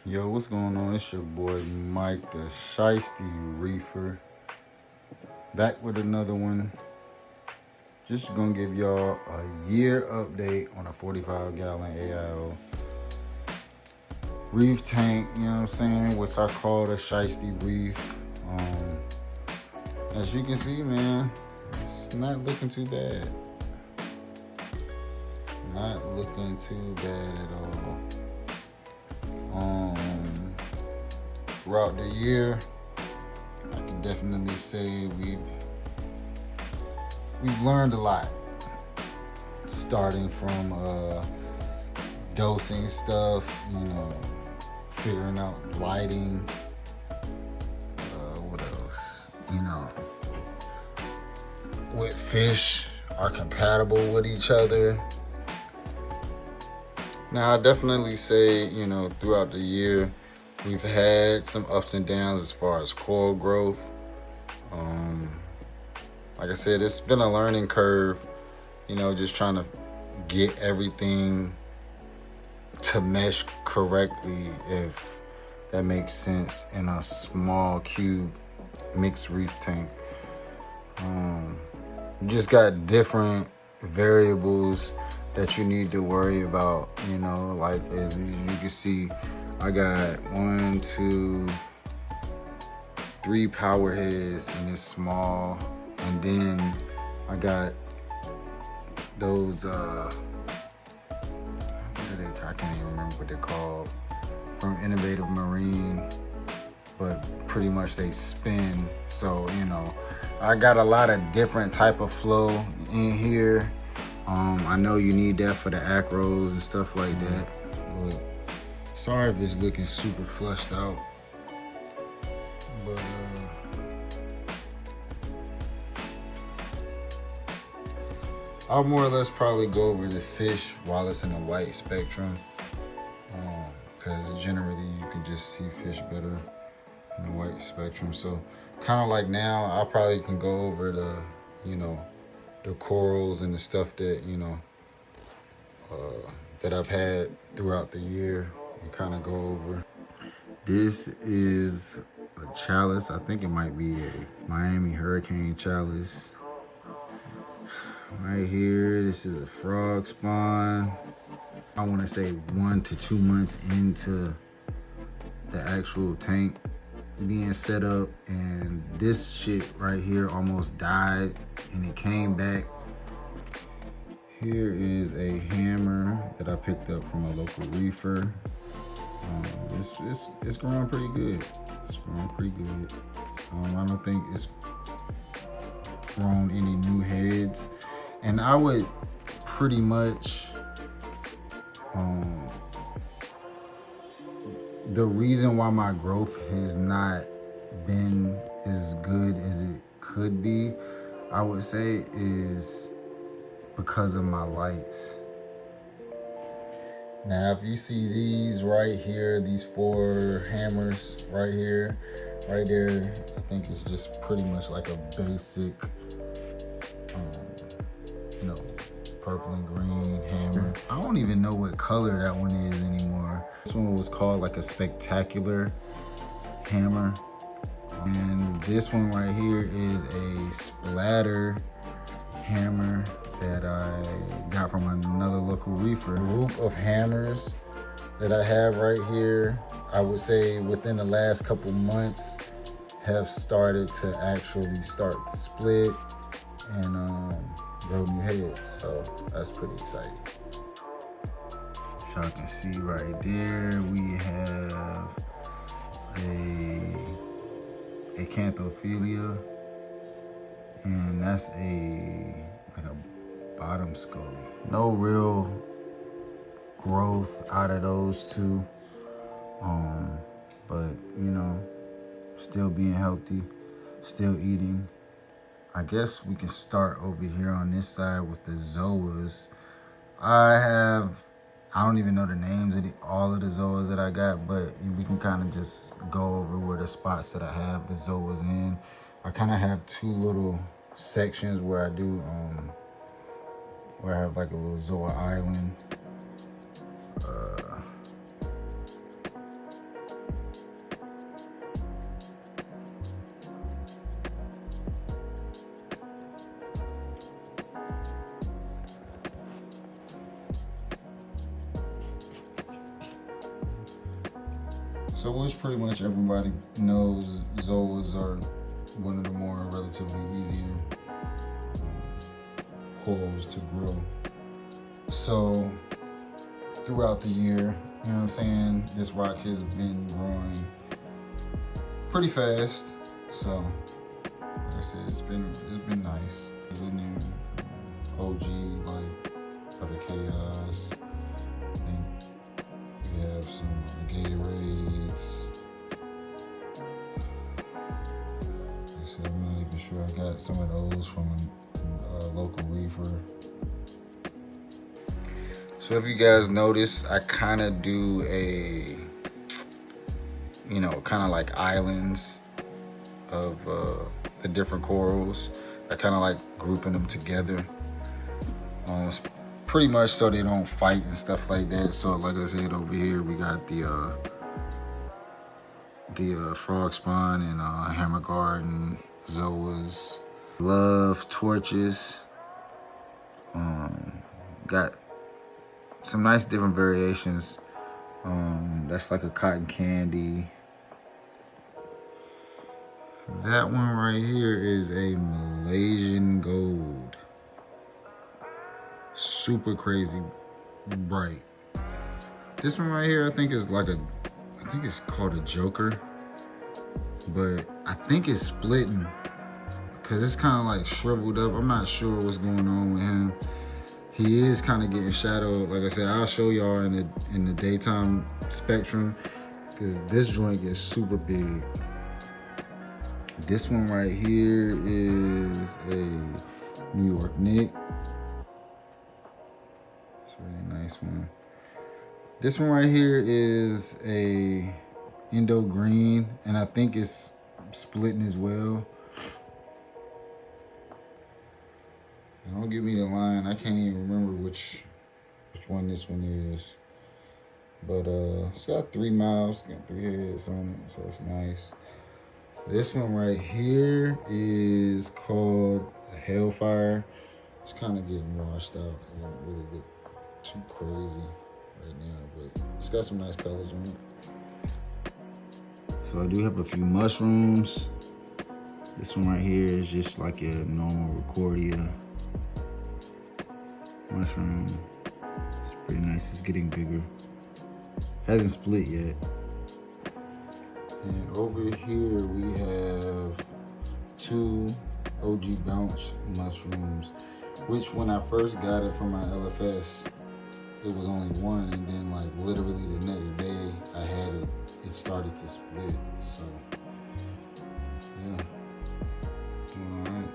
Yo, what's going on? It's your boy Mike, the Shiesty Reefer, back with another one. Just gonna give y'all a year update on a 45-gallon AIO reef tank, you know what I'm saying, which I call the Shiesty Reef. As you can see, man, it's not looking too bad. Not looking too bad at all. Throughout the year, I can definitely say we've learned a lot. Starting from dosing stuff, figuring out lighting. What else? What fish are compatible with each other. Now, I definitely say, throughout the year, we've had some ups and downs as far as coral growth. Like I said, it's been a learning curve, just trying to get everything to mesh correctly, if that makes sense, in a small cube mixed reef tank. You just got different variables that you need to worry about, like as you can see, I got 1, 2, 3 power heads in this small, and then I got those I can't even remember what they're called, from Innovative Marine, but pretty much they spin. So I got a lot of different type of flow in here. I know you need that for the acros and stuff like that, but sorry if it's looking super flushed out. But I'll more or less probably go over the fish while it's in the white spectrum, because generally you can just see fish better in the white spectrum. So kind of like now, I probably can go over the the corals and the stuff that that I've had throughout the year, and kind of go over. This is a chalice. I think it might be a Miami Hurricane chalice. Right here, this is a frog spawn. I want to say 1 to 2 months into the actual tank being set up, and this shit right here almost died and it came back. Here is a hammer that I picked up from a local reefer. It's growing pretty good. It's growing pretty good. I don't think it's grown any new heads, and I would pretty much the reason why my growth has not been as good as it could be, I would say, is because of my lights. Now, if you see these right here, these 4 hammers right here, right there, I think it's just pretty much like a basic, purple and green hammer. I don't even know what color that one is anymore. This one was called like a spectacular hammer. And this one right here is a splatter hammer that I got from another local reefer. Group of hammers that I have right here, I would say within the last couple months have started to actually start to split and grow new heads, so that's pretty exciting. Y'all can see right there, we have a Acanthophilia, and that's like a bottom scully. No real growth out of those two, but still being healthy, still eating. I guess we can start over here on this side with the zoas. I don't even know the names of all of the zoas that I got, but we can kind of just go over where the spots that I have the zoas in. I kind of have 2 little sections where I do, where I have like a little zoa island. So which pretty much everybody knows, zoas are one of the more relatively easier corals to grow. So throughout the year, you know what I'm saying, this rock has been growing pretty fast. So like I said, it's been nice. It's a new OG like for the chaos. I think we have some Gatorades. Like I said, I'm not even sure. I got some of those from a local reefer. So if you guys notice, I kind of do a, you know, kind of like islands of the different corals. I kind of like grouping them together. Pretty much so they don't fight and stuff like that. So like I said, over here we got the frog spawn and hammer garden, zoas, love torches. Got some nice different variations. That's like a cotton candy. That one right here is a Malaysian gold. Super crazy bright. This one right here, I think is like I think it's called a joker, but I think it's splitting because it's kind of like shriveled up. I'm not sure what's going on with him. He is kind of getting shadowed. Like I said, I'll show y'all in the daytime spectrum because this joint gets super big. This one right here is a New York Nick. It's a really nice one. This one right here is a Indo Green, and I think it's splitting as well. Don't give me the line. I can't even remember which one this one is. But it's got 3 mouths, got 3 heads on it, so it's nice. This one right here is called Hellfire. It's kind of getting washed out. It don't really look too crazy right now, but it's got some nice colors on it. So I do have a few mushrooms. This one right here is just like a normal Recordia mushroom. It's pretty nice. It's getting bigger. Hasn't split yet. And over here we have 2 OG Bounce mushrooms, which when I first got it from my LFS, it was only 1, and then like literally the next day I had it, it started to split. So yeah, doing all right.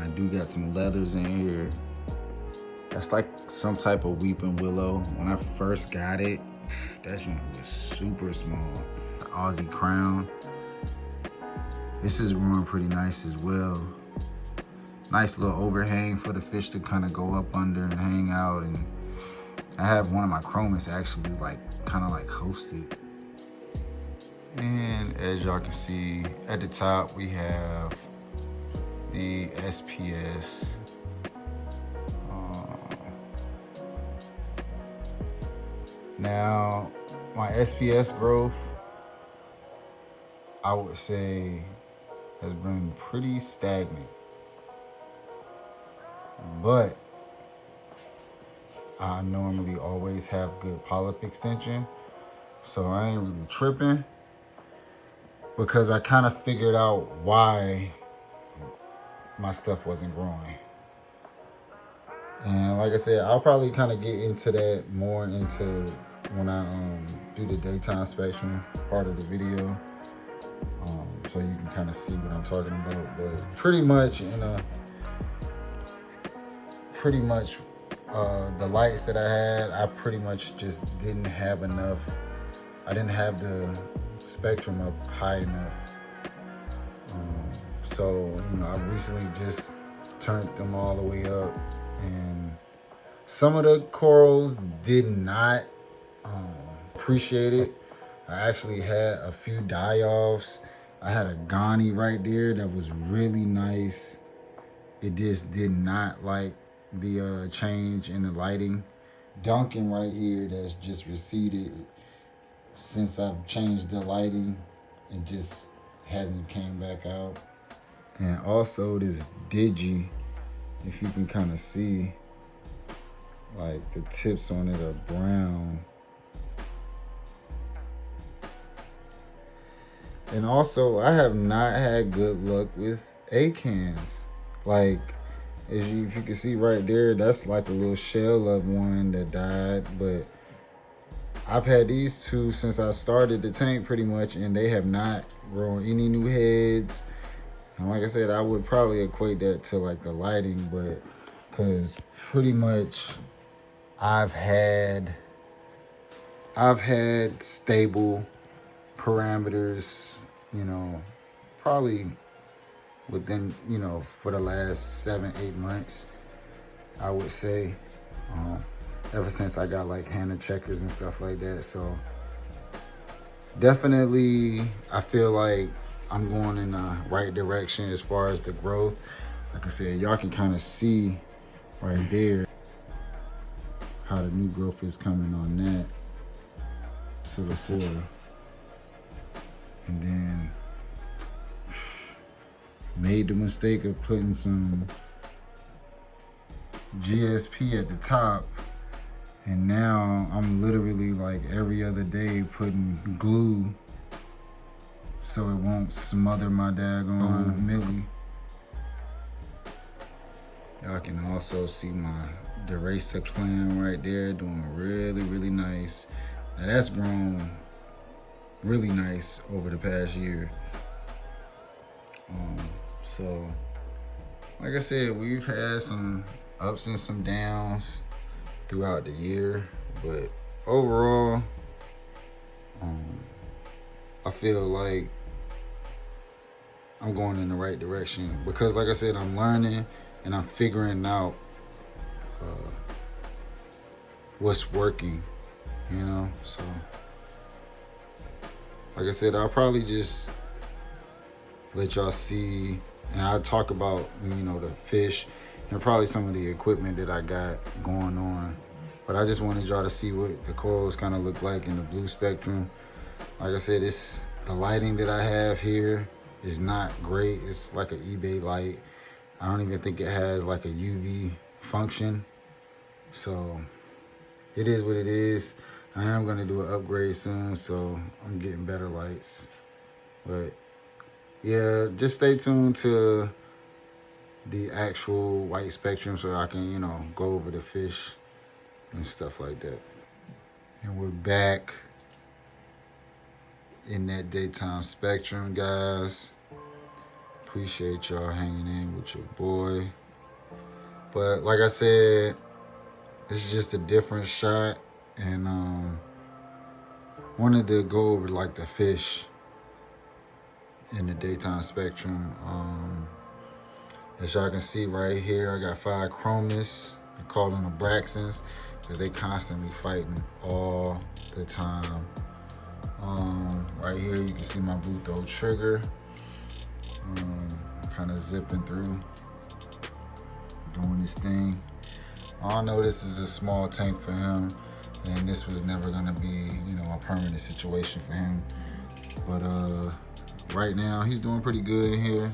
I do got some leathers in here. That's like some type of weeping willow. When I first got it, that joint was super small. Aussie crown. This is growing pretty nice as well. Nice little overhang for the fish to kind of go up under and hang out. And I have one of my chromis actually like kind of like hosted. And as y'all can see at the top, we have the SPS. Now, my SPS growth, I would say, has been pretty stagnant. But I normally always have good polyp extension, so I ain't really tripping because I kind of figured out why my stuff wasn't growing. And like I said, I'll probably kind of get into that more into when I do the daytime spectrum part of the video, so you can kind of see what I'm talking about. But pretty much the lights that I had, I pretty much just didn't have enough. I didn't have the spectrum up high enough. So I recently just turned them all the way up, and some of the corals did not appreciate it. I actually had a few die-offs. I had a Ghani right there that was really nice. It just did not like the change in the lighting. dunking right here that's just receded since I've changed the lighting. It just hasn't came back out. And also this Digi, if you can kind of see, like the tips on it are brown. And also, I have not had good luck with A-cans. Like, if you can see right there, that's like a little shell of one that died. But I've had these two since I started the tank pretty much, and they have not grown any new heads. And like I said, I would probably equate that to like the lighting, but because pretty much I've had stable parameters, you know, probably within, you know, for the last 7-8 months, I would say, ever since I got like Hannah checkers and stuff like that. So definitely I feel like I'm going in the right direction as far as the growth. Like I said, y'all can kind of see right there how the new growth is coming on that. So and then made the mistake of putting some GSP at the top, and now I'm literally like every other day putting glue so it won't smother my daggone millie. Y'all can also see my Deracer clam right there doing really nice. Now that's grown really nice over the past year. So like I said, we've had some ups and some downs throughout the year, but overall, I feel like I'm going in the right direction because, like I said, I'm learning and I'm figuring out what's working, you know. So like I said, I'll probably just let y'all see, and I'll talk about, you know, the fish and probably some of the equipment that I got going on. But I just wanted y'all to see what the corals kind of look like in the blue spectrum. Like I said, the lighting that I have here is not great. It's like an eBay light. I don't even think it has like a UV function. So it is what it is. I am gonna do an upgrade soon, so I'm getting better lights. But yeah, just stay tuned to the actual white spectrum so I can, you know, go over the fish and stuff like that. And we're back in that daytime spectrum, guys. Appreciate y'all hanging in with your boy. But like I said, it's just a different shot, and wanted to go over like the fish in the daytime spectrum. As y'all can see right here, I got 5 chromis. I call them the Braxtons because they constantly fighting all the time. Right here you can see my blue throat trigger, kind of zipping through, doing this thing. I know this is a small tank for him, and this was never gonna be, you know, a permanent situation for him. But right now he's doing pretty good in here.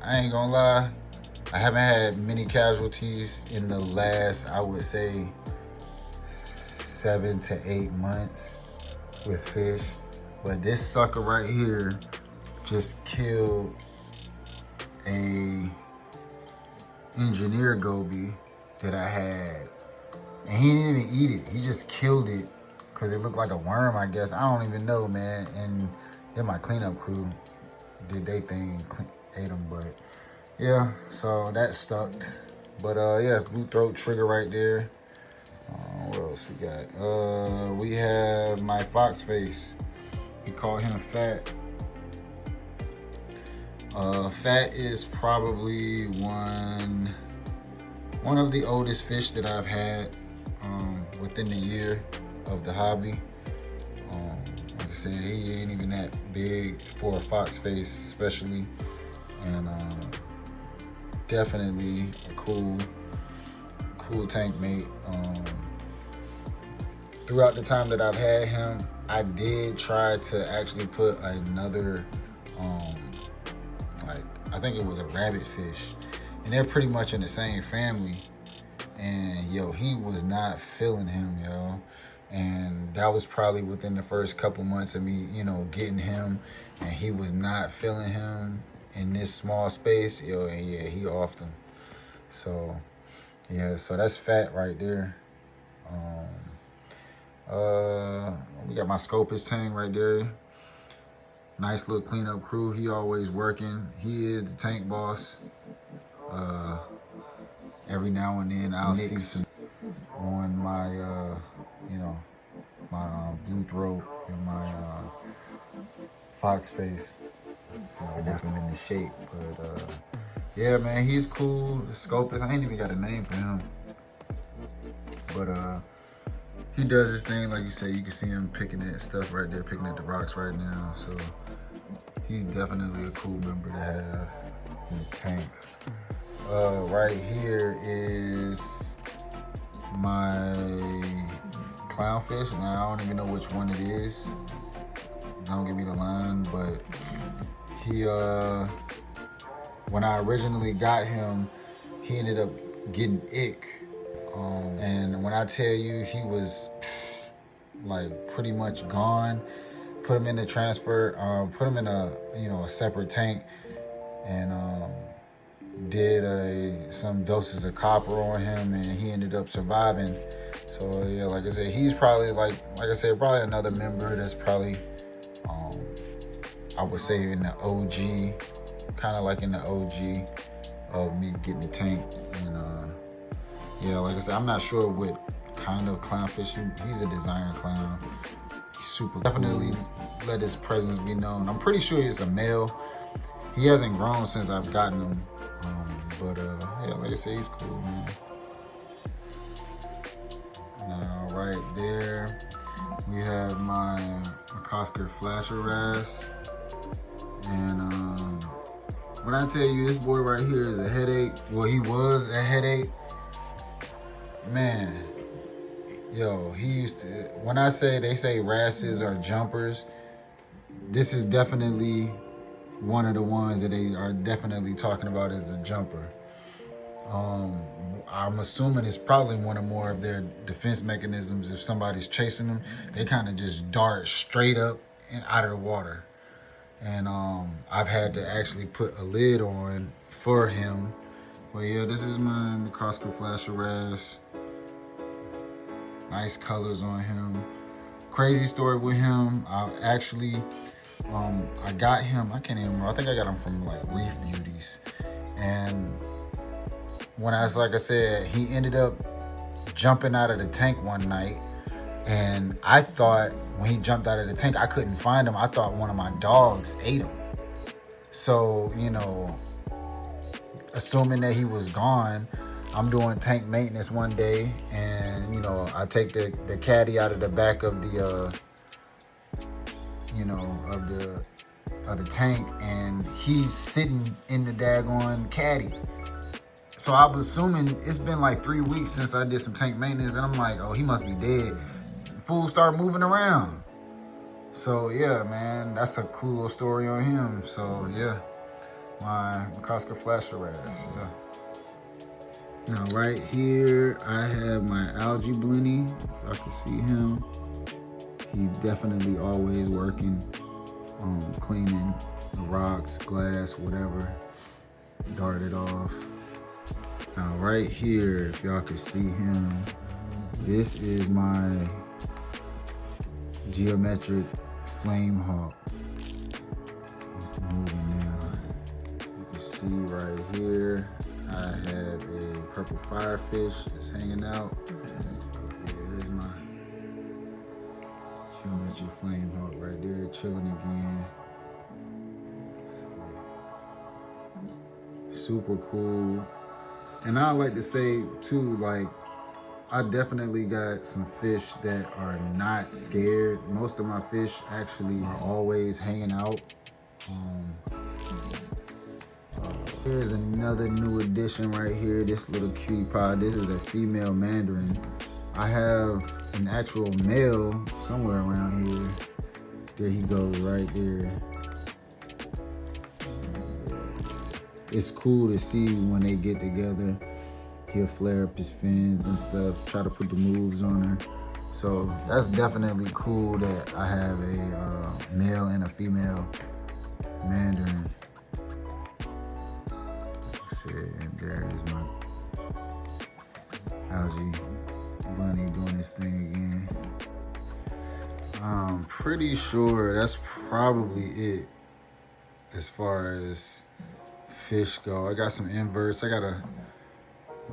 I ain't gonna lie, I haven't had many casualties in the last, I would say, 7 to 8 months with fish. But this sucker right here just killed a engineer goby that I had. And he didn't even eat it. He just killed it because it looked like a worm, I guess. I don't even know, man. And then my cleanup crew did their thing and ate them. But yeah, so that stuck. But yeah, blue throat trigger right there. What else we got? We have my fox face. We call him Fat. Fat is probably one of the oldest fish that I've had within the year of the hobby. Like I said, he ain't even that big for a fox face, especially, and definitely a cool cool tank mate. Throughout the time that I've had him, I did try to actually put another, like, I think it was a rabbit fish, and they're pretty much in the same family. And yo, he was not feeling him, yo. And that was probably within the first couple months of me, you know, getting him, and he was not feeling him in this small space, yo. And yeah, he offed him. So yeah, so that's fat right there. We got my Scopus tank right there. Nice little cleanup crew. He always working. He is the tank boss. Every now and then I'll see some on my, you know, my blue throat and my fox face. That's him in the shape. But yeah, man, he's cool. The Scopus, I ain't even got a name for him. But he does his thing, like you say. You can see him picking at stuff right there, picking at the rocks right now. So he's definitely a cool member to have in the tank. Right here is my clownfish. Now I don't even know which one it is. Don't give me the line, but he when I originally got him, he ended up getting ick. And when I tell you he was like pretty much gone, put him in the transfer, put him in a separate tank, and did some doses of copper on him, and he ended up surviving. So yeah, like I said, he's probably like I said, probably another member that's probably I would say in the OG, kind of like in the OG of me getting the tank. And yeah, like I said, I'm not sure what kind of clownfish. He's a designer clown. He's super definitely cool. Let his presence be known. I'm pretty sure he's a male. He hasn't grown since I've gotten him. But yeah, like I said, he's cool, man. Now right there, we have my McCosker flasher wrasse. And when I tell you this boy right here is a headache, well, he was a headache. Man, yo, he used to, when I say, they say wrasses are jumpers, this is definitely one of the ones that they are definitely talking about as a jumper. I'm assuming it's probably one or more of their defense mechanisms. If somebody's chasing them, they kind of just dart straight up and out of the water. And I've had to actually put a lid on for him. But yeah, this is my McCosker flasher wrasse. Nice colors on him. Crazy story with him. I actually, I got him, I can't even remember. I think I got him from like Reef Beauties. And when like I said, he ended up jumping out of the tank one night. And I thought when he jumped out of the tank, I couldn't find him. I thought one of my dogs ate him. So, you know, assuming that he was gone, I'm doing tank maintenance one day, and you know, I take the caddy out of the back of the of the tank, and he's sitting in the daggone caddy. So I was assuming it's been like 3 weeks since I did some tank maintenance, and I'm like, oh, he must be dead. Fool start moving around. So yeah, man, that's a cool little story on him. So yeah, my McCosker flasher wrasse. Yeah. Now right here, I have my algae blenny. If I can see him, he's definitely always working, cleaning the rocks, glass, whatever. Dart it off. Now right here, if y'all can see him, this is my geometric flame hawk. It's moving now. You can see right here, I have a purple firefish that's hanging out. Here's my geometric flame hawk right there, chilling again. Super cool. And I like to say too, like, I definitely got some fish that are not scared. Most of my fish actually are always hanging out. Here's another new addition right here. This little cutie pie. This is a female mandarin. I have an actual male somewhere around here. There he goes right there. It's cool to see when they get together. He'll flare up his fins and stuff, try to put the moves on her. So that's definitely cool that I have a male and a female mandarin. And there is my algae bunny doing his thing again. I'm pretty sure that's probably it as far as fish go. I got some inverts. I got a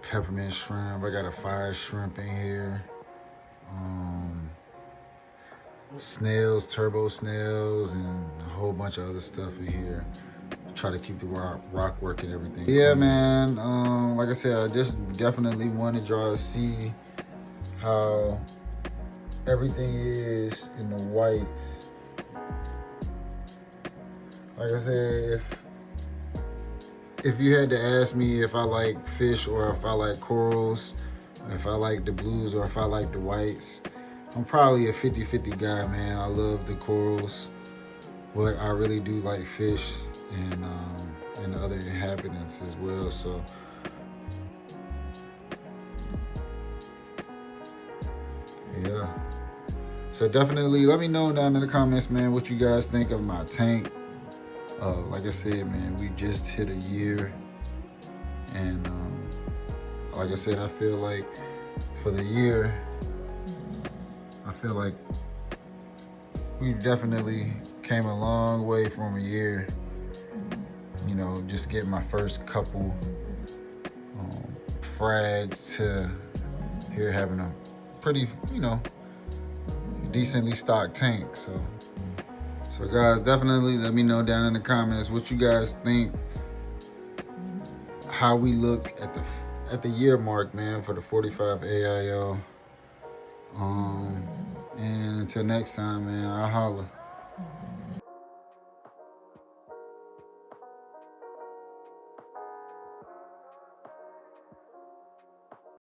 peppermint shrimp. I got a fire shrimp in here. Snails, turbo snails, and a whole bunch of other stuff in here. Try to keep the rock work and everything. Yeah, man. Like I said, I just definitely wanted y'all to see how everything is in the whites. Like I said, if you had to ask me if I like fish or if I like corals, if I like the blues or if I like the whites, I'm probably a 50-50 guy, man. I love the corals, but I really do like fish and the other inhabitants as well. So yeah, so definitely let me know down in the comments, man, what you guys think of my tank. Like I said, man, we just hit a year, and like I said, I feel like for the year, I feel like we definitely came a long way from a year. You know, just getting my first couple frags to here having a pretty, you know, decently stocked tank. So guys, definitely let me know down in the comments what you guys think, how we look at the year mark, man, for the 45 AIO. And until next time, man, I'll holla.